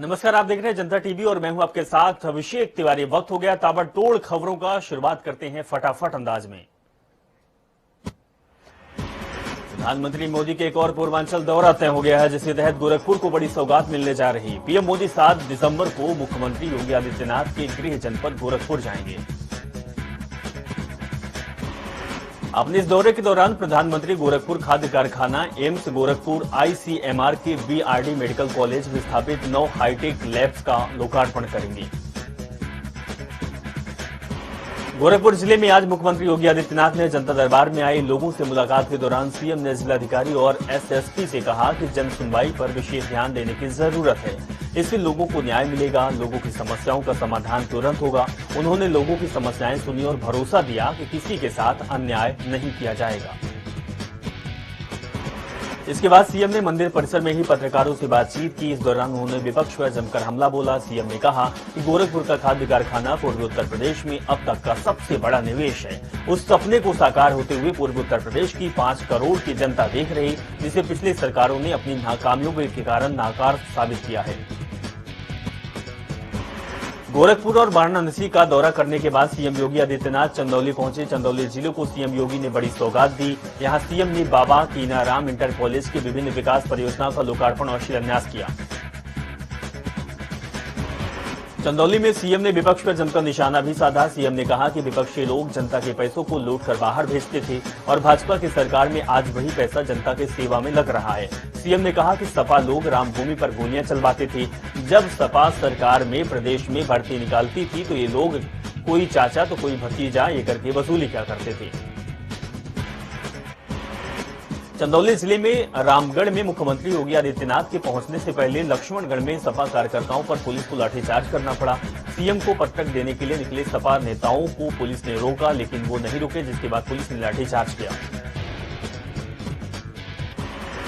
नमस्कार, आप देख रहे हैं जनता टीवी और मैं हूं आपके साथ अभिषेक तिवारी। वक्त हो गया ताबड़तोड़ खबरों का। शुरुआत करते हैं फटाफट अंदाज में। प्रधानमंत्री मोदी के एक और पूर्वांचल दौरा तय हो गया है, जिसके तहत गोरखपुर को बड़ी सौगात मिलने जा रही। पीएम मोदी 7 दिसंबर को मुख्यमंत्री योगी आदित्यनाथ के गृह जनपद गोरखपुर जाएंगे। अपने इस दौरे के दौरान प्रधानमंत्री गोरखपुर खाद्य कारखाना, एम्स गोरखपुर, आईसीएमआर के बीआरडी मेडिकल कॉलेज में स्थापित 9 हाईटेक लैब्स का लोकार्पण करेंगे। गोरखपुर जिले में आज मुख्यमंत्री योगी आदित्यनाथ ने जनता दरबार में आए लोगों से मुलाकात के दौरान सीएम ने जिलाधिकारी और एसएसपी से कहा कि जन सुनवाई पर विशेष ध्यान देने की जरूरत है। इससे लोगों को न्याय मिलेगा, लोगों की समस्याओं का समाधान तुरंत होगा। उन्होंने लोगों की समस्याएं सुनी और भरोसा दिया कि किसी के साथ अन्याय नहीं किया जाएगा। इसके बाद सीएम ने मंदिर परिसर में ही पत्रकारों से बातचीत की। इस दौरान उन्होंने विपक्ष पर जमकर हमला बोला। सीएम ने कहा कि गोरखपुर का खाद्य कारखाना पूर्वी उत्तर प्रदेश में अब तक का सबसे बड़ा निवेश है। उस सपने को साकार होते हुए पूर्वी उत्तर प्रदेश की 5 करोड़ की जनता देख रही, जिसे पिछली सरकारों ने अपनी नाकामियों के कारण नाकार साबित किया है। गोरखपुर और वाराणसी का दौरा करने के बाद सीएम योगी आदित्यनाथ चंदौली पहुंचे। चंदौली जिले को सीएम योगी ने बड़ी सौगात दी। यहां सीएम ने बाबा कीनाराम इंटर कॉलेज की विभिन्न विकास परियोजनाओं का लोकार्पण और शिलान्यास किया। चंदौली में सीएम ने विपक्ष पर जमकर निशाना भी साधा। सीएम ने कहा कि विपक्षी लोग जनता के पैसों को लूटकर बाहर भेजते थे और भाजपा की सरकार में आज वही पैसा जनता के सेवा में लग रहा है। सीएम ने कहा कि सपा लोग रामभूमि पर गोलियां चलवाते थे। जब सपा सरकार में प्रदेश में भर्ती निकालती थी तो ये लोग कोई चाचा तो कोई भतीजा ये करके वसूली क्या करते थे। चंदौली जिले में रामगढ़ में मुख्यमंत्री योगी आदित्यनाथ के पहुंचने से पहले लक्ष्मणगढ़ में सपा कार्यकर्ताओं पर पुलिस को लाठीचार्ज करना पड़ा। सीएम को पटक देने के लिए निकले सपा नेताओं को पुलिस ने रोका, लेकिन वो नहीं रुके, जिसके बाद पुलिस ने लाठीचार्ज किया।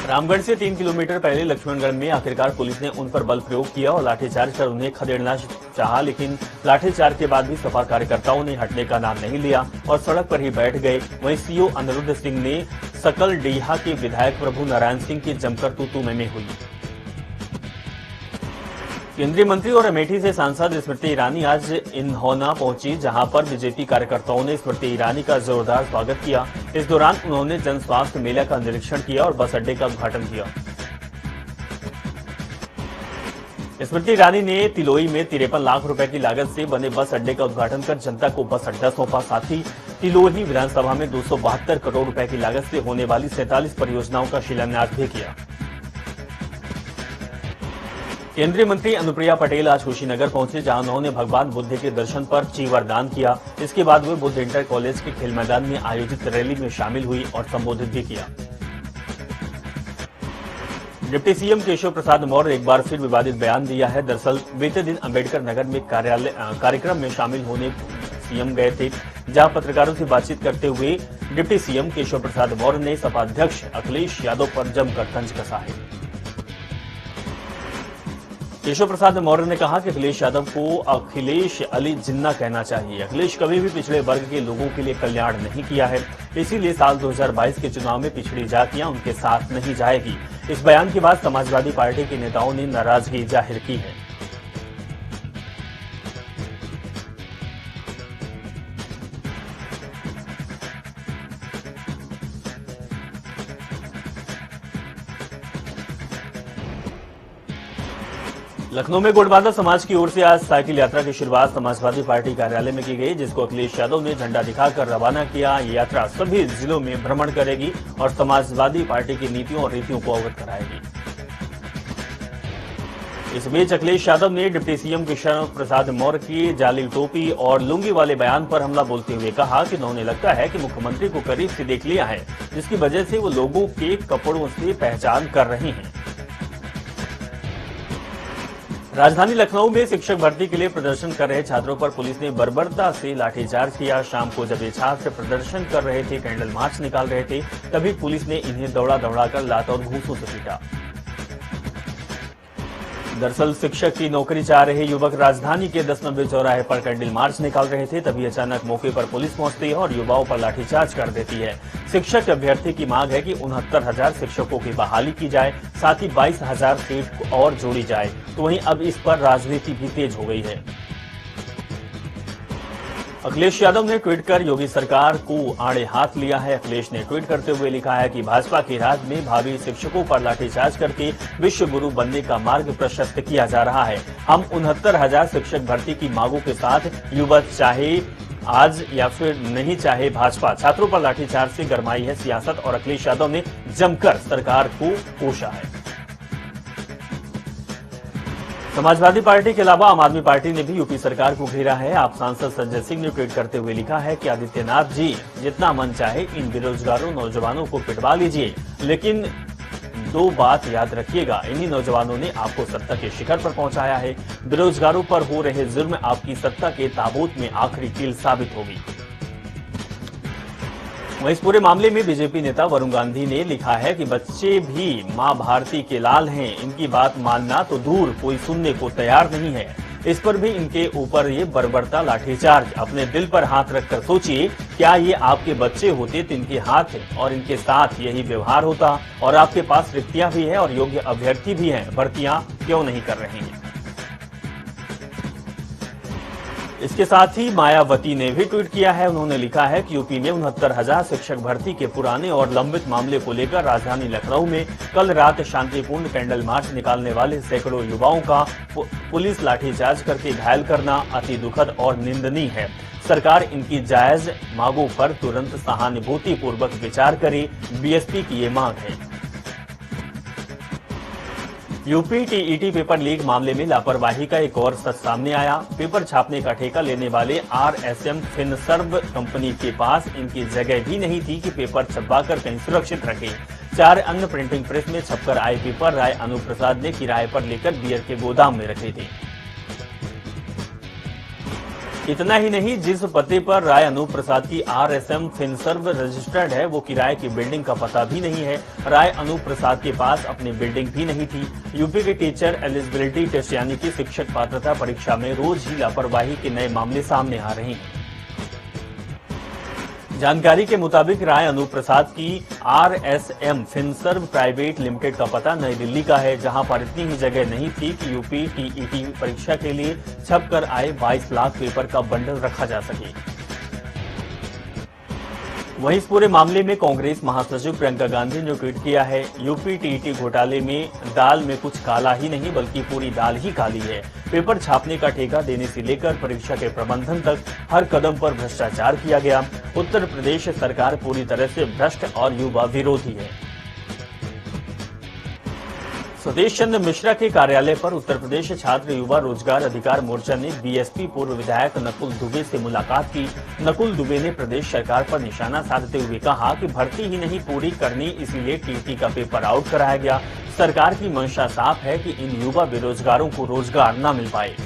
रामगढ़ से 3 किलोमीटर पहले लक्ष्मणगढ़ में आखिरकार पुलिस ने उन पर बल प्रयोग किया और लाठीचार्ज कर उन्हें खदेड़ना चाहा, लेकिन लाठीचार्ज के बाद भी सपा कार्यकर्ताओं ने हटने का नाम नहीं लिया और सड़क पर ही बैठ गए। वहीं सीओ अनिरुद्ध सिंह ने सकलडीहा के विधायक प्रभु नारायण सिंह की जमकर तू में हुई। केंद्रीय मंत्री और अमेठी से सांसद स्मृति ईरानी आज इन्होना पहुंची, जहां पर बीजेपी कार्यकर्ताओं ने स्मृति ईरानी का जोरदार स्वागत किया। इस दौरान उन्होंने जन स्वास्थ्य मेला का निरीक्षण किया और बस अड्डे का उद्घाटन किया। स्मृति ईरानी ने तिलोई में 53 लाख रुपए की लागत से बने बस अड्डे का उद्घाटन कर जनता को बस अड्डा सौंपा। साथ ही तिलोही विधानसभा में 272 करोड़ रुपए की लागत से होने वाली 47 परियोजनाओं का शिलान्यास भी किया। केंद्रीय मंत्री अनुप्रिया पटेल आज कुशीनगर पहुंचे, जहां उन्होंने भगवान बुद्ध के दर्शन पर चीवर दान किया। इसके बाद वे बुद्ध इंटर कॉलेज के खेल मैदान में आयोजित रैली में शामिल हुई और संबोधित भी किया। डिप्टी सीएम केशव प्रसाद मौर्य एक बार फिर विवादित बयान दिया है। दरअसल बीते दिन अंबेडकर नगर में कार्यक्रम में शामिल होने सीएम गए थे, जहां पत्रकारों से बातचीत करते हुए डिप्टी सीएम केशव प्रसाद मौर्य ने सपा अध्यक्ष अखिलेश यादव पर जमकर तंज कसा है। केशव प्रसाद मौर्य ने कहा कि अखिलेश यादव को अखिलेश अली जिन्ना कहना चाहिए। अखिलेश कभी भी पिछड़े वर्ग के लोगों के लिए कल्याण नहीं किया है, इसीलिए साल 2022 के चुनाव में पिछड़ी जातियां उनके साथ नहीं जाएगी। इस बयान के बाद समाजवादी पार्टी के नेताओं ने नाराजगी जाहिर की है। लखनऊ में गोडबांधा समाज की ओर से आज साइकिल यात्रा की शुरुआत समाजवादी पार्टी कार्यालय में की गई, जिसको अखिलेश यादव ने झंडा दिखाकर रवाना किया। ये यात्रा सभी जिलों में भ्रमण करेगी और समाजवादी पार्टी की नीतियों और रीतियों को अवगत कराएगी। इस बीच अखिलेश यादव ने डिप्टी सीएम केशव प्रसाद मौर्य की जाली टोपी और लुंगी वाले बयान पर हमला बोलते हुए कहा कि उन्हें लगता है कि मुख्यमंत्री को करीब से देख लिया है, जिसकी वजह से वो लोगों के कपड़ों से पहचान कर रहे हैं। राजधानी लखनऊ में शिक्षक भर्ती के लिए प्रदर्शन कर रहे छात्रों पर पुलिस ने बर्बरता से लाठीचार्ज किया। शाम को जब ये छात्र प्रदर्शन कर रहे थे, कैंडल मार्च निकाल रहे थे, तभी पुलिस ने इन्हें दौड़ा दौड़ाकर लात और घूंसों से पीटा। दरअसल शिक्षक की नौकरी चाह रहे युवक राजधानी के 10 नंबर चौराहे पर कैंडल मार्च निकाल रहे थे, तभी अचानक मौके पर पुलिस पहुंचती है और युवाओं पर लाठीचार्ज कर देती है। शिक्षक अभ्यर्थी की मांग है कि 69,000 शिक्षकों की बहाली की जाए, साथ ही 22,000 सीट और जोड़ी जाए। तो वहीं अब इस पर राजनीति भी तेज हो गई है। अखिलेश यादव ने ट्वीट कर योगी सरकार को आड़े हाथ लिया है। अखिलेश ने ट्वीट करते हुए लिखा है कि भाजपा के राज में भावी शिक्षकों पर लाठीचार्ज करके विश्व गुरु बनने का मार्ग प्रशस्त किया जा रहा है। हम 69,000 शिक्षक भर्ती की मांगों के साथ युवा चाहे आज या फिर नहीं चाहे भाजपा, छात्रों पर लाठीचार्ज से गरमाई है सियासत और अखिलेश यादव ने जमकर सरकार को कोसा है। समाजवादी पार्टी के अलावा आम आदमी पार्टी ने भी यूपी सरकार को घेरा है। आप सांसद संजय सिंह ने ट्वीट करते हुए लिखा है कि आदित्यनाथ जी, जितना मन चाहे इन बेरोजगारों नौजवानों को पिटवा लीजिए, लेकिन दो बात याद रखिएगा, इन्हीं नौजवानों ने आपको सत्ता के शिखर पर पहुंचाया है। बेरोजगारों पर हो रहे जुल्म आपकी सत्ता के ताबूत में आखिरी कील साबित होगी। वहीं इस पूरे मामले में बीजेपी नेता वरुण गांधी ने लिखा है कि बच्चे भी मां भारती के लाल हैं, इनकी बात मानना तो दूर कोई सुनने को तैयार नहीं है। इस पर भी इनके ऊपर ये बर्बरता लाठीचार्ज। अपने दिल पर हाथ रखकर सोचिए, क्या ये आपके बच्चे होते तो इनके हाथ और इनके साथ यही व्यवहार होता? और आपके पास रिक्तियां भी हैं और योग्य अभ्यर्थी भी हैं, भर्तियां क्यों नहीं कर रहे हैं? इसके साथ ही मायावती ने भी ट्वीट किया है। उन्होंने लिखा है कि यूपी में 69,000 शिक्षक भर्ती के पुराने और लंबित मामले को लेकर राजधानी लखनऊ में कल रात शांतिपूर्ण कैंडल मार्च निकालने वाले सैकड़ों युवाओं का पुलिस लाठीचार्ज करके घायल करना अति दुखद और निंदनीय है। सरकार इनकी जायज मांगों पर तुरंत सहानुभूतिपूर्वक विचार करे, बीएसपी की ये मांग है। यूपी टीईटी पेपर लीक मामले में लापरवाही का एक और सच सामने आया। पेपर छापने का ठेका लेने वाले आरएसएम फिनसर्व कंपनी के पास इनकी जगह भी नहीं थी कि पेपर छपवाकर कहीं सुरक्षित रखे। 4 अन्य प्रिंटिंग प्रेस में छपकर आए पेपर राय अनुप्रसाद ने किराए पर लेकर बियर के गोदाम में रखे थे। इतना ही नहीं, जिस पते पर राय अनुप्रसाद की आरएसएम फिनसर्व रजिस्टर्ड है, वो किराए की बिल्डिंग का पता भी नहीं है। राय अनुप्रसाद के पास अपनी बिल्डिंग भी नहीं थी। यूपी के टीचर एलिजिबिलिटी टेस्ट यानी कि शिक्षक पात्रता परीक्षा में रोज ही लापरवाही के नए मामले सामने आ रहे हैं। जानकारी के मुताबिक राय अनुप्रसाद की आरएसएम फिनसर्व प्राइवेट लिमिटेड का पता नई दिल्ली का है, जहां पर इतनी ही जगह नहीं थी कि यूपी टीईटी परीक्षा के लिए छपकर आए 22 लाख पेपर का बंडल रखा जा सके। वहीं इस पूरे मामले में कांग्रेस महासचिव प्रियंका गांधी ने ट्वीट किया है, यूपी टीईटी घोटाले में दाल में कुछ काला ही नहीं बल्कि पूरी दाल ही काली है। पेपर छापने का ठेका देने से लेकर परीक्षा के प्रबंधन तक हर कदम पर भ्रष्टाचार किया गया। उत्तर प्रदेश सरकार पूरी तरह से भ्रष्ट और युवा विरोधी है। स्वदेश चंद्र मिश्रा के कार्यालय पर उत्तर प्रदेश छात्र युवा रोजगार अधिकार मोर्चा ने बीएसपी पूर्व विधायक नकुल दुबे से मुलाकात की। नकुल दुबे ने प्रदेश सरकार पर निशाना साधते हुए कहा कि भर्ती ही नहीं पूरी करनी, इसीलिए टीटी का पेपर आउट कराया गया। सरकार की मंशा साफ है कि इन युवा बेरोजगारों को रोजगार न मिल पाए।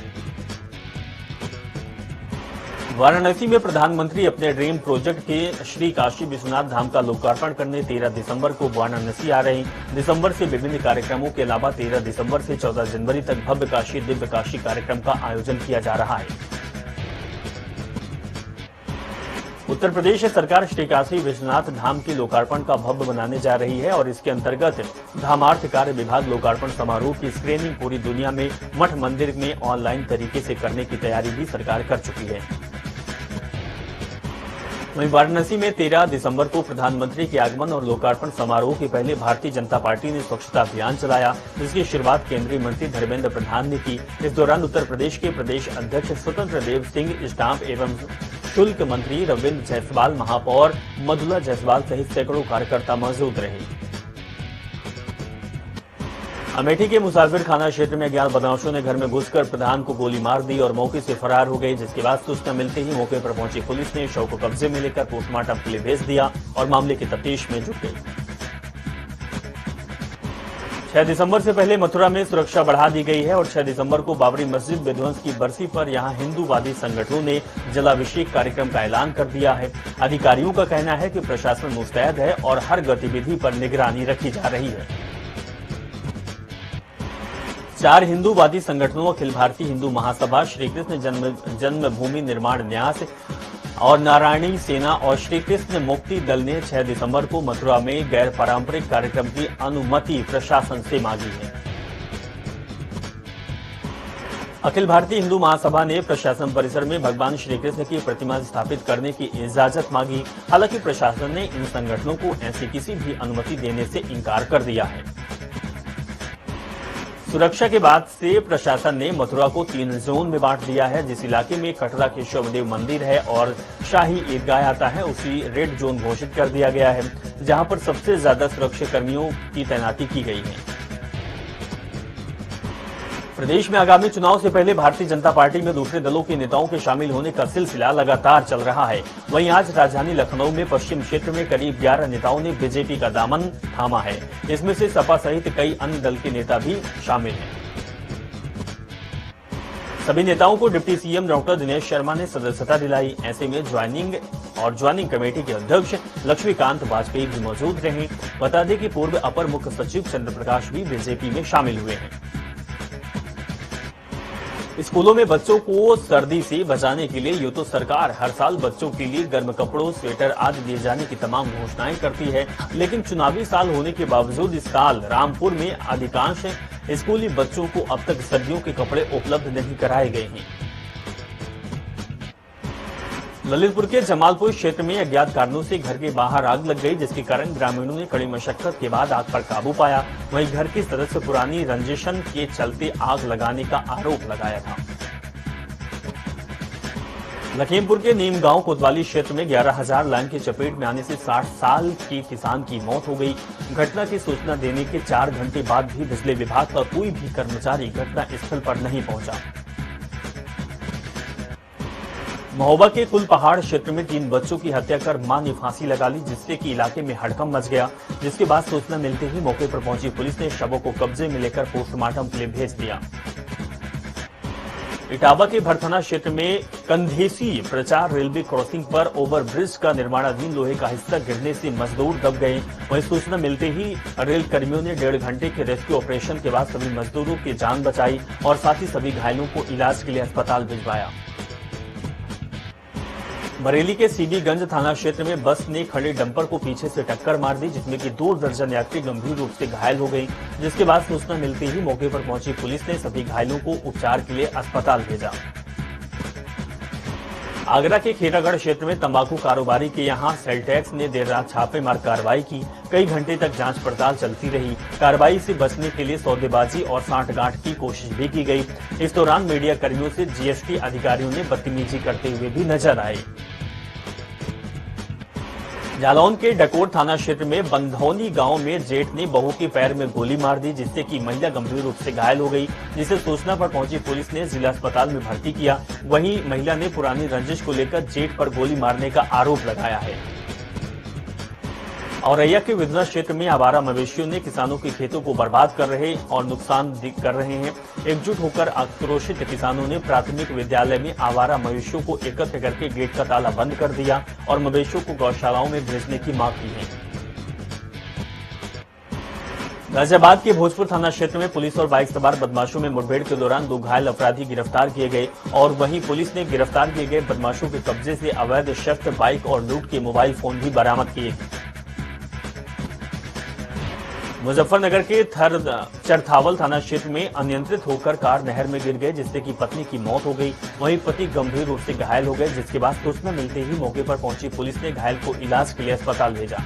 वाराणसी में प्रधानमंत्री अपने ड्रीम प्रोजेक्ट के श्री काशी विश्वनाथ धाम का लोकार्पण करने 13 दिसंबर को वाराणसी आ रहे हैं। दिसंबर से विभिन्न कार्यक्रमों के अलावा 13 दिसंबर से 14 जनवरी तक भव्य काशी दिव्य काशी कार्यक्रम का आयोजन किया जा रहा है। उत्तर प्रदेश सरकार श्री काशी विश्वनाथ धाम के लोकार्पण का भव्य बनाने जा रही है और इसके अंतर्गत धामार्थ कार्य विभाग लोकार्पण समारोह की स्क्रीनिंग पूरी दुनिया में मठ मंदिर में ऑनलाइन तरीके से करने की तैयारी भी सरकार कर चुकी है। वहीं वाराणसी में 13 दिसंबर को प्रधानमंत्री के आगमन और लोकार्पण समारोह के पहले भारतीय जनता पार्टी ने स्वच्छता अभियान चलाया, जिसकी शुरुआत केंद्रीय मंत्री धर्मेंद्र प्रधान ने की। इस दौरान उत्तर प्रदेश के प्रदेश अध्यक्ष स्वतंत्र देव सिंह, स्टाम्प एवं शुल्क मंत्री रविंद्र जायसवाल, महापौर मधुला जायसवाल सहित सैकड़ों कार्यकर्ता मौजूद रहे। अमेठी के मुसाफिर खाना क्षेत्र में अज्ञात बदमाशों ने घर में घुसकर प्रधान को गोली मार दी और मौके से फरार हो गए, जिसके बाद सूचना मिलते ही मौके पर पहुंची पुलिस ने शव को कब्जे में लेकर पोस्टमार्टम के लिए भेज दिया और मामले की तफ्तीश में जुट गई। 6 दिसंबर से पहले मथुरा में सुरक्षा बढ़ा दी गई है और 6 दिसंबर को बाबरी मस्जिद विध्वंस की बरसी पर यहां हिंदूवादी संगठनों ने जलाभिषेक कार्यक्रम का ऐलान कर दिया है। अधिकारियों का कहना है कि प्रशासन मुस्तैद है और हर गतिविधि पर निगरानी रखी जा रही है। 4 हिंदूवादी संगठनों अखिल भारतीय हिंदू महासभा, श्री कृष्ण जन्मभूमि निर्माण न्यास और नारायणी सेना और श्री कृष्ण मुक्ति दल ने 6 दिसंबर को मथुरा में गैर पारंपरिक कार्यक्रम की अनुमति प्रशासन से मांगी है। अखिल भारतीय हिंदू महासभा ने प्रशासन परिसर में भगवान श्री कृष्ण की प्रतिमा स्थापित करने की इजाजत मांगी। हालांकि प्रशासन ने इन संगठनों को ऐसी किसी भी अनुमति देने से इनकार कर दिया है। सुरक्षा के बाद से प्रशासन ने मथुरा को 3 जोन में बांट दिया है। जिस इलाके में कटरा केशवदेव मंदिर है और शाही ईदगाह आता है, उसी रेड जोन घोषित कर दिया गया है, जहां पर सबसे ज्यादा सुरक्षा कर्मियों की तैनाती की गई है। प्रदेश में आगामी चुनाव से पहले भारतीय जनता पार्टी में दूसरे दलों के नेताओं के शामिल होने का सिलसिला लगातार चल रहा है। वहीं आज राजधानी लखनऊ में पश्चिम क्षेत्र में करीब 11 नेताओं ने बीजेपी का दामन थामा है। इसमें से सपा सहित कई अन्य दल के नेता भी शामिल हैं। सभी नेताओं को deputy CM doctor Dinesh Sharma ने सदस्यता दिलाई। ऐसे में ज्वाइनिंग कमेटी के अध्यक्ष लक्ष्मीकांत वाजपेयी भी मौजूद रहे। बता दें कि पूर्व अपर मुख्य सचिव चंद्र प्रकाश भी बीजेपी में शामिल हुए हैं। स्कूलों में बच्चों को सर्दी से बचाने के लिए यूं तो सरकार हर साल बच्चों के लिए गर्म कपड़ों, स्वेटर आदि दिए जाने की तमाम घोषणाएं करती है, लेकिन चुनावी साल होने के बावजूद इस साल रामपुर में अधिकांश स्कूली बच्चों को अब तक सर्दियों के कपड़े उपलब्ध नहीं कराए गए हैं। ललितपुर के जमालपुर क्षेत्र में अज्ञात कारणों से घर के बाहर आग लग गई, जिसके कारण ग्रामीणों ने कड़ी मशक्कत के बाद आग पर काबू पाया। वहीं घर के सदस्य पुरानी रंजिशन के चलते आग लगाने का आरोप लगाया था। लखीमपुर के नीम गांव कोतवाली क्षेत्र में 11,000 लाइन की चपेट में आने से 60 साल के किसान की मौत हो गई। घटना की सूचना देने के 4 घंटे बाद भी बिजली विभाग का कोई भी कर्मचारी घटना स्थल पर नहीं पहुंचा। महोबा के कुल पहाड़ क्षेत्र में 3 बच्चों की हत्या कर मां ने फांसी लगा ली, जिससे कि इलाके में हड़कंप मच गया। जिसके बाद सूचना मिलते ही मौके पर पहुंची पुलिस ने शवों को कब्जे में लेकर पोस्टमार्टम के लिए भेज दिया। इटावा के भरथना क्षेत्र में कंधेसी प्रचार रेलवे क्रॉसिंग पर ओवरब्रिज का निर्माणाधीन लोहे का हिस्सा गिरने से मजदूर दब गए। वहीं सूचना मिलते ही रेल कर्मियों ने 1.5 घंटे के रेस्क्यू ऑपरेशन के बाद सभी मजदूरों की जान बचाई और साथ ही सभी घायलों को इलाज के लिए अस्पताल भिजवाया। बरेली के सीबीगंज थाना क्षेत्र में बस ने खड़े डंपर को पीछे से टक्कर मार दी, जिसमें कि 2 दर्जन यात्री गंभीर रूप से घायल हो गए। जिसके बाद सूचना मिलते ही मौके पर पहुंची पुलिस ने सभी घायलों को उपचार के लिए अस्पताल भेजा। आगरा के खेरागढ़ क्षेत्र में तंबाकू कारोबारी के यहां सेल टैक्स ने देर रात छापेमार कार्रवाई की। कई घंटे तक जांच पड़ताल चलती रही। कार्रवाई से बचने के लिए सौदेबाजी और सांठगांठ की कोशिश भी की गई। इस दौरान मीडिया कर्मियों से जीएसटी अधिकारियों ने बदतमीजी करते हुए भी नजर आए। जालौन के डकोर थाना क्षेत्र में बंधौनी गांव में जेठ ने बहू के पैर में गोली मार दी, जिससे कि महिला गंभीर रूप से घायल हो गई, जिसे सूचना पर पहुंची पुलिस ने जिला अस्पताल में भर्ती किया। वहीं महिला ने पुरानी रंजिश को लेकर जेठ पर गोली मारने का आरोप लगाया है। औरैया के विधना क्षेत्र में आवारा मवेशियों ने किसानों के खेतों को बर्बाद कर रहे और नुकसान कर रहे हैं। एकजुट होकर आक्रोशित किसानों ने प्राथमिक विद्यालय में आवारा मवेशियों को एकत्र करके गेट का ताला बंद कर दिया और मवेशियों को गौशालाओं में भेजने की मांग की है। गाजियाबाद के भोजपुर थाना क्षेत्र में पुलिस और बाइक सवार बदमाशों में मुठभेड़ के दौरान 2 घायल अपराधी गिरफ्तार किए गए और वहीं पुलिस ने गिरफ्तार किए गए बदमाशों के कब्जे से अवैध शस्त्र, बाइक और लूट के मोबाइल फोन भी बरामद किए। मुजफ्फरनगर के चरथावल थाना क्षेत्र में अनियंत्रित होकर कार नहर में गिर गए, जिससे कि पत्नी की मौत हो गई। वहीं पति गंभीर रूप से घायल हो गए, जिसके बाद सूचना मिलते ही मौके पर पहुंची पुलिस ने घायल को इलाज के लिए अस्पताल भेजा।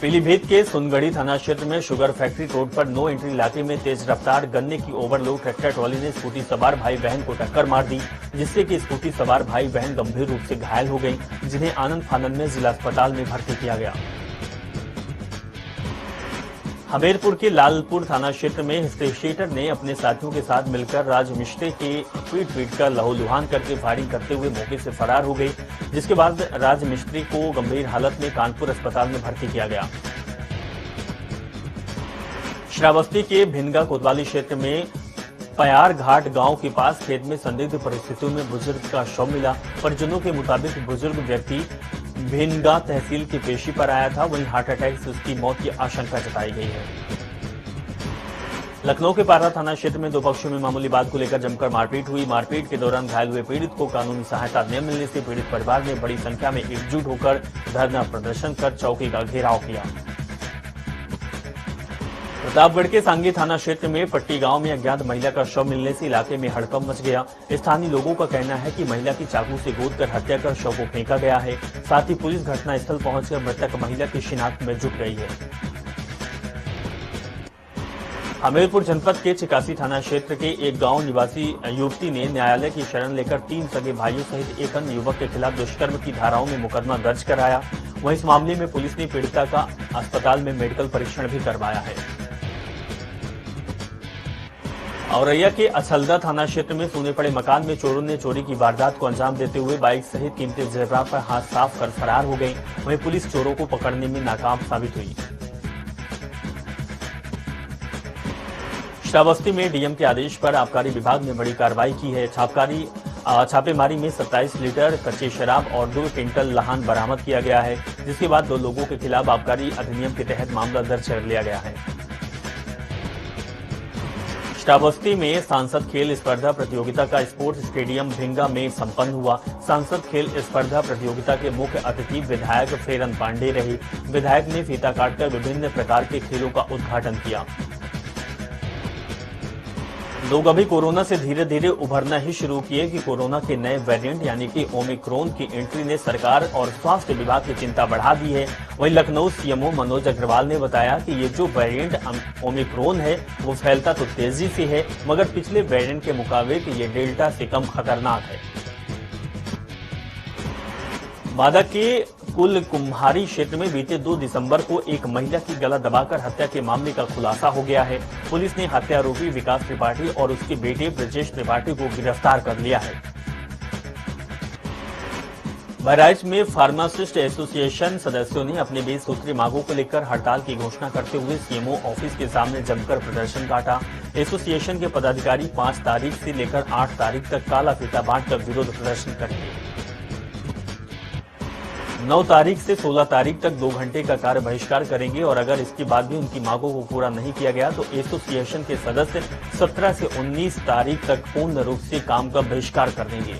पीलीभीत के सुनगढ़ी थाना क्षेत्र में शुगर फैक्ट्री रोड पर नो एंट्री इलाके में तेज रफ्तार गन्ने की ओवरलोड ट्रैक्टर ट्रॉली ने स्कूटी सवार भाई बहन को टक्कर मार दी, जिससे कि स्कूटी सवार भाई बहन गंभीर रूप से घायल हो गए, जिन्हें आनंद फानंद में जिला अस्पताल में भर्ती किया गया। हमीरपुर के लालपुर थाना क्षेत्र में हिस्ट्रीशीटर ने अपने साथियों के साथ मिलकर राज मिस्त्री के पीट कर लहूलुहान करके फायरिंग करते हुए मौके से फरार हो गई, जिसके बाद राज मिस्त्री को गंभीर हालत में कानपुर अस्पताल में भर्ती किया गया। श्रावस्ती के भिनगा कोतवाली क्षेत्र में पयार घाट गांव के पास खेत में संदिग्ध परिस्थितियों में बुजुर्ग का शव मिला। परिजनों के मुताबिक बुजुर्ग व्यक्ति भिनगा तहसील की पेशी पर आया था, वहीं हार्ट अटैक से उसकी मौत की आशंका जताई गई है। लखनऊ के पारा थाना क्षेत्र में दो पक्षों में मामूली बात को लेकर जमकर मारपीट हुई। मारपीट के दौरान घायल हुए पीड़ित को कानूनी सहायता न मिलने से पीड़ित परिवार ने बड़ी संख्या में एकजुट होकर धरना प्रदर्शन कर चौकी का घेराव किया। प्रतापगढ़ के सांगी थाना क्षेत्र में पट्टी गांव में अज्ञात महिला का शव मिलने से इलाके में हड़कंप मच गया। स्थानीय लोगों का कहना है कि महिला की चाकू से गोदकर हत्या कर शव को फेंका गया है। साथ ही पुलिस घटनास्थल पहुंचकर मृतक महिला की शिनाख्त में जुट गई है। हमीरपुर जनपद के चिकासी थाना क्षेत्र के एक गांव निवासी युवती ने न्यायालय की शरण लेकर 3 सगे भाइयों सहित एक अन्य युवक के खिलाफ दुष्कर्म की धाराओं में मुकदमा दर्ज कराया। वहीं इस मामले में पुलिस ने पीड़िता का अस्पताल में मेडिकल परीक्षण भी करवाया है। औरैया के अछलदा थाना क्षेत्र में सूने पड़े मकान में चोरों ने चोरी की वारदात को अंजाम देते हुए बाइक सहित कीमती जेवरात पर हाथ साफ कर फरार हो गई। वहीं पुलिस चोरों को पकड़ने में नाकाम साबित हुई। श्रावस्ती में डीएम के आदेश पर आबकारी विभाग ने बड़ी कार्रवाई की है। छापेमारी में 27 लीटर कच्ची शराब और 2 क्विंटल लहान बरामद किया गया है, जिसके बाद 2 लोगों के खिलाफ आबकारी अधिनियम के तहत मामला दर्ज कर लिया गया है। श्रावस्ती में सांसद खेल स्पर्धा प्रतियोगिता का स्पोर्ट्स स्टेडियम भिंगा में संपन्न हुआ। सांसद खेल स्पर्धा प्रतियोगिता के मुख्य अतिथि विधायक फेरन पांडे रहे। विधायक ने फीता काटकर विभिन्न प्रकार के खेलों का उद्घाटन किया। लोग अभी कोरोना से धीरे धीरे उभरना ही शुरू किए कि कोरोना के नए वेरिएंट यानी कि ओमिक्रॉन की एंट्री ने सरकार और स्वास्थ्य विभाग की चिंता बढ़ा दी है। वहीं लखनऊ सीएमओ मनोज अग्रवाल ने बताया कि ये जो वेरिएंट ओमिक्रॉन है वो फैलता तो तेजी से है, मगर पिछले वेरिएंट के मुकाबले ये डेल्टा से कम खतरनाक है। बांदा के कुल कुम्हारी क्षेत्र में बीते 2 दिसंबर को एक महिला की गला दबाकर हत्या के मामले का खुलासा हो गया है। पुलिस ने हत्यारोपी विकास त्रिपाठी और उसके बेटे ब्रजेश त्रिपाठी को गिरफ्तार कर लिया है। बहराइच में फार्मासिस्ट एसोसिएशन सदस्यों ने अपने 20 सूत्री मांगों को लेकर हड़ताल की घोषणा करते हुए सीएमओ ऑफिस के सामने जमकर प्रदर्शन काटा। एसोसिएशन के पदाधिकारी 5 तारीख से लेकर 8 तारीख तक काला फीता बांटकर विरोध प्रदर्शन करेंगे। 9 तारीख से 16 तारीख तक 2 घंटे का कार्य बहिष्कार करेंगे और अगर इसके बाद भी उनकी मांगों को पूरा नहीं किया गया तो एसोसिएशन के सदस्य 17 से 19 तारीख तक पूर्ण रूप से काम का बहिष्कार कर देंगे।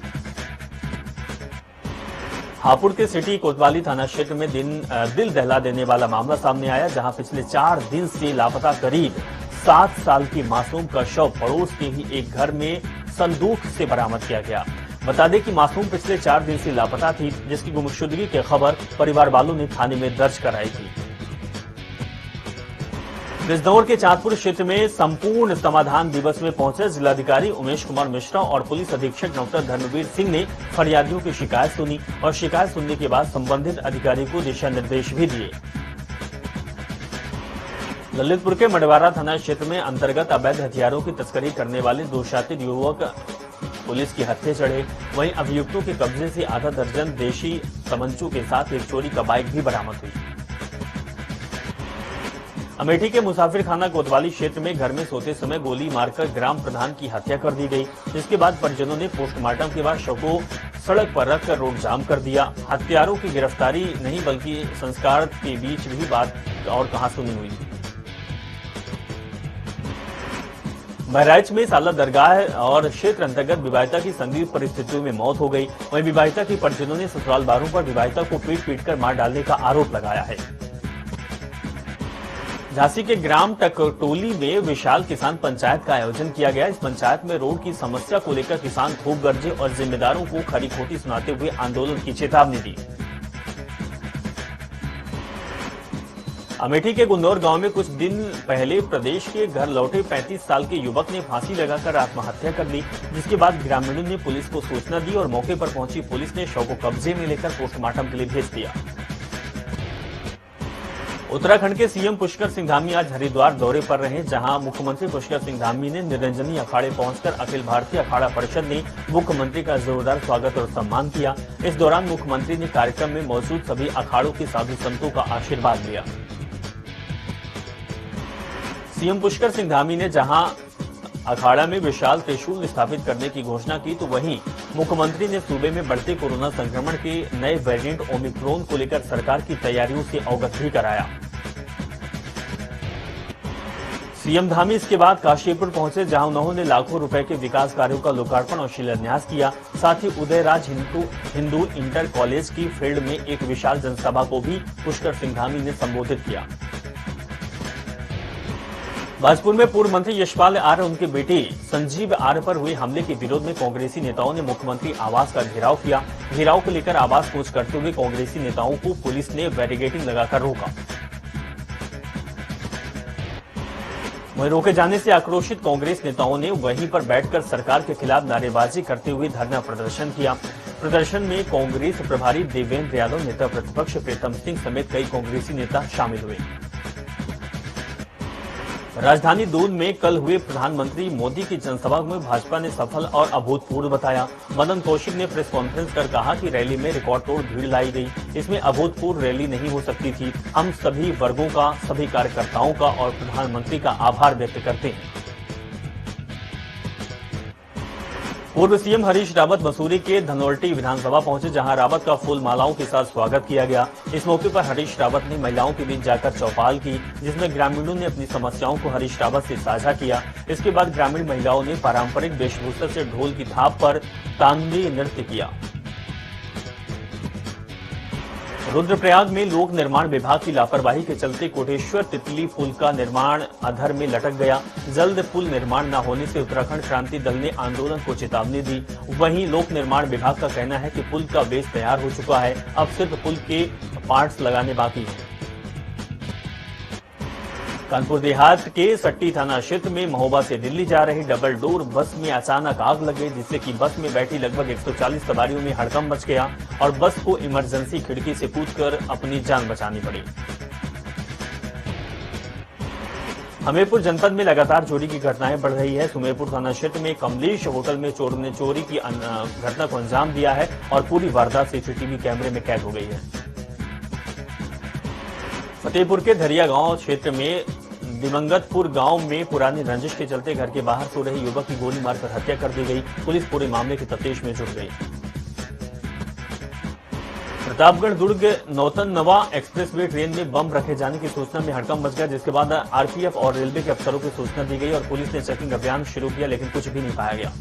हापुड़ के सिटी कोतवाली थाना क्षेत्र में दिल दहला देने वाला मामला सामने आया, जहां पिछले 4 दिन से लापता करीब 7 साल की मासूम का शव पड़ोस के ही एक घर में संदूक से बरामद किया गया। बता दें कि मासूम पिछले 4 दिन से लापता थी, जिसकी गुमशुदगी की खबर परिवार वालों ने थाने में दर्ज कराई थी। बिजनौर के चांदपुर क्षेत्र में संपूर्ण समाधान दिवस में पहुंचे जिलाधिकारी उमेश कुमार मिश्रा और पुलिस अधीक्षक डॉक्टर धर्मवीर सिंह ने फरियादियों की शिकायत सुनी और शिकायत सुनने के बाद संबंधित अधिकारी को दिशा निर्देश भी दिए। ललितपुर के मडवारा थाना क्षेत्र में अंतर्गत अवैध हथियारों की तस्करी करने वाले 2 शातिर युवक पुलिस की हत्थे चढ़े। वहीं अभियुक्तों के कब्जे से आधा दर्जन देशी तमंचों के साथ एक चोरी का बाइक भी बरामद हुई। अमेठी के मुसाफिर खाना कोतवाली क्षेत्र में घर में सोते समय गोली मारकर ग्राम प्रधान की हत्या कर दी गई, जिसके बाद परिजनों ने पोस्टमार्टम के बाद शव को सड़क पर रखकर रोड जाम कर दिया। हत्यारों की गिरफ्तारी नहीं बल्कि संस्कार के बीच भी बात और कहां सुनी हुई। बहराइच में साला दरगाह और क्षेत्र अंतर्गत विवाहिता की संदिग्ध परिस्थितियों में मौत हो गई। वहीं विवाहिता के परिजनों ने ससुराल वालों पर विवाहिता को पीट कर मार डालने का आरोप लगाया है। झांसी के ग्राम टकटोली में विशाल किसान पंचायत का आयोजन किया गया। इस पंचायत में रोड की समस्या को लेकर किसान खूब गरजे और जिम्मेदारों को खरी खोटी सुनाते हुए आंदोलन की चेतावनी दी। अमेठी के गुंदौर गांव में कुछ दिन पहले प्रदेश के घर लौटे 35 साल के युवक ने फांसी लगाकर आत्महत्या कर ली, जिसके बाद ग्रामीणों ने पुलिस को सूचना दी और मौके पर पहुंची पुलिस ने शव को कब्जे में लेकर पोस्टमार्टम के लिए भेज दिया। उत्तराखंड के सीएम पुष्कर सिंह धामी आज हरिद्वार दौरे पर रहे, जहां मुख्यमंत्री पुष्कर सिंह धामी ने निरंजनी अखाड़े पहुंचकर अखिल भारतीय अखाड़ा परिषद ने मुख्यमंत्री का जोरदार स्वागत और सम्मान किया। इस दौरान मुख्यमंत्री ने कार्यक्रम में मौजूद सभी अखाड़ों के साधु संतों का आशीर्वाद लिया। सीएम पुष्कर सिंह धामी ने जहां अखाड़ा में विशाल त्रिशूल स्थापित करने की घोषणा की, तो वहीं मुख्यमंत्री ने सूबे में बढ़ते कोरोना संक्रमण के नए वेरिएंट ओमिक्रॉन को लेकर सरकार की तैयारियों से अवगत भी कराया। सीएम धामी इसके बाद काशीपुर पहुंचे, जहां उन्होंने लाखों रुपए के विकास कार्यों का लोकार्पण और शिलान्यास किया। साथ ही उदयराज हिंदू इंटर कॉलेज की फील्ड में एक विशाल जनसभा को भी पुष्कर सिंह धामी ने संबोधित किया। भाजपुर में पूर्व मंत्री यशपाल आर्य और उनके बेटे संजीव आर्य पर हुए हमले के विरोध में कांग्रेसी नेताओं ने मुख्यमंत्री आवास का घेराव किया। घेराव को लेकर आवास कूच करते हुए कांग्रेसी नेताओं को पुलिस ने बैरिकेडिंग लगाकर रोका। वहीं रोके जाने से आक्रोशित कांग्रेस नेताओं ने वहीं पर बैठकर सरकार के खिलाफ नारेबाजी करते हुए धरना प्रदर्शन किया। प्रदर्शन में कांग्रेस प्रभारी देवेंद्र यादव, नेता प्रतिपक्ष प्रीतम सिंह समेत कई कांग्रेसी नेता शामिल हुए। राजधानी दून में कल हुए प्रधानमंत्री मोदी की जनसभा में भाजपा ने सफल और अभूतपूर्व बताया। मदन कौशिक ने प्रेस कॉन्फ्रेंस कर कहा कि रैली में रिकॉर्ड तोड़ भीड़ लाई गई। इसमें अभूतपूर्व रैली नहीं हो सकती थी। हम सभी वर्गों का, सभी कार्यकर्ताओं का और प्रधानमंत्री का आभार व्यक्त करते हैं। पूर्व सीएम हरीश रावत मसूरी के धनोल्टी विधानसभा पहुंचे, जहां रावत का फूल मालाओं के साथ स्वागत किया गया। इस मौके पर हरीश रावत ने महिलाओं के बीच जाकर चौपाल की, जिसमें ग्रामीणों ने अपनी समस्याओं को हरीश रावत से साझा किया। इसके बाद ग्रामीण महिलाओं ने पारंपरिक वेशभूषा से ढोल की थाप पर तांडवी नृत्य किया। रुद्रप्रयाग में लोक निर्माण विभाग की लापरवाही के चलते कोटेश्वर तितली पुल का निर्माण अधर में लटक गया। जल्द पुल निर्माण न होने से उत्तराखंड क्रांति दल ने आंदोलन को चेतावनी दी। वहीं लोक निर्माण विभाग का कहना है कि पुल का बेस तैयार हो चुका है, अब सिर्फ पुल के पार्ट्स लगाने बाकी हैं। कानपुर देहात के सट्टी थाना क्षेत्र में महोबा से दिल्ली जा रही डबल डोर बस में अचानक आग लग गई, जिससे कि बस में बैठी लगभग 140 सवारियों में हड़कंप मच गया और बस को इमरजेंसी खिड़की से कूदकर अपनी जान बचानी पड़ी। हमीरपुर जनपद में लगातार चोरी की घटनाएं बढ़ रही है। सुमेरपुर थाना क्षेत्र में कमलेश होटल में चोर ने चोरी की घटना को अंजाम दिया है और पूरी वारदात सीसीटीवी कैमरे में कैद हो गई है। फतेहपुर के धरिया गांव क्षेत्र में दिवंगतपुर गांव में पुरानी रंजिश के चलते घर के बाहर सो रहे युवक की गोली मारकर हत्या कर दी गई। पुलिस पूरे मामले की तफ्तीश में जुट गई। प्रतापगढ़ दुर्ग नौतन नवा एक्सप्रेसवे ट्रेन में बम रखे जाने की सूचना में हड़कंप मच गया, जिसके बाद आरपीएफ और रेलवे के अफसरों को सूचना दी गई और पुलिस ने चेकिंग अभियान शुरू किया, लेकिन कुछ भी नहीं पाया गया।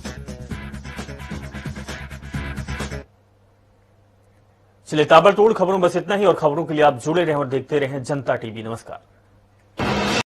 चलिए ताबड़तोड़ खबरों बस इतना ही, और खबरों के लिए आप जुड़े रहें और देखते रहें जनता टीवी। नमस्कार।